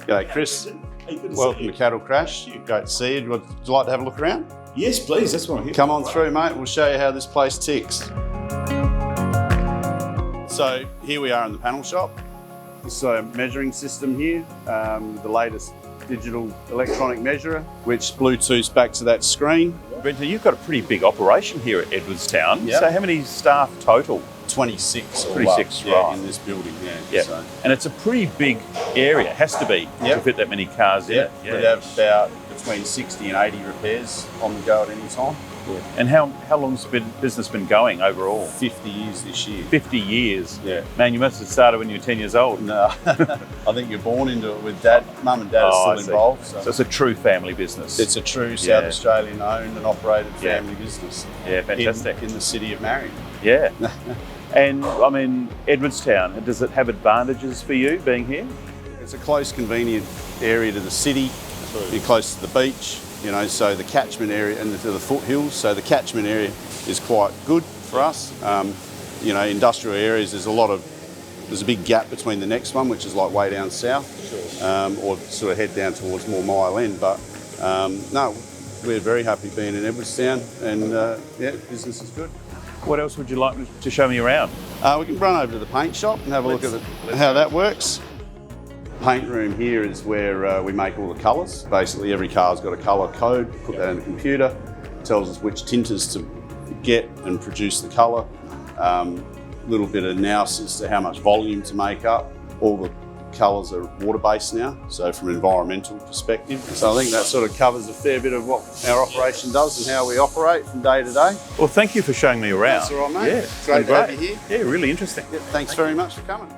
G'day, Chris. Hey, good to Welcome see to you. Caddle Crash. Great to see you. Would you like to have a look around? Yes, please. That's what I'm here Come for. on through, mate. We'll show you how this place ticks. So here we are in the panel shop. So a measuring system here, the latest digital electronic measurer, which Bluetooths back to that screen. Brenton, you've got a pretty big operation here at Edwardstown. Yep. So how many staff total? 26 or 26, yeah, right. in this building, yeah. Yeah. So, And it's a pretty big area, has to be, Yep. to fit that many cars in yeah, it. we have about between 60 and 80 repairs on the go at any time. And how long's business been going overall? 50 years this year. 50 years. Yeah. Man, you must have started when you were 10 years old. No, I think you're born into it with Dad. Mum and Dad Oh, are I still see. involved. So it's a true family business. It's a true South Yeah. Australian owned and operated Yeah. family business. Yeah, fantastic. In the city of Marion. Yeah. And I mean, Edwardstown, does it have advantages for you being here? It's a close, convenient area to the city. You're close to the beach, you know, so the catchment area and to the foothills. So the catchment area is quite good for us. You know, industrial areas, there's a big gap between the next one, which is like way down south, or sort of head down towards more Mile End. But no, we're very happy being in Edwardstown, and yeah, business is good. What else would you like to show me around? We can run over to the paint shop and have a look at how that works. Paint room here is where we make all the colours. Basically, every car's got a colour code, put that in the computer, tells us which tinters to get and produce the colour. Little bit of analysis to how much volume to make up. All the colours are water-based now, so from an environmental perspective. So I think that sort of covers a fair bit of what our operation does and how we operate from day to day. Well, thank you for showing me around. That's all right, mate. Yeah, Great to have great. you here. Yeah, really interesting. Thanks very much for coming.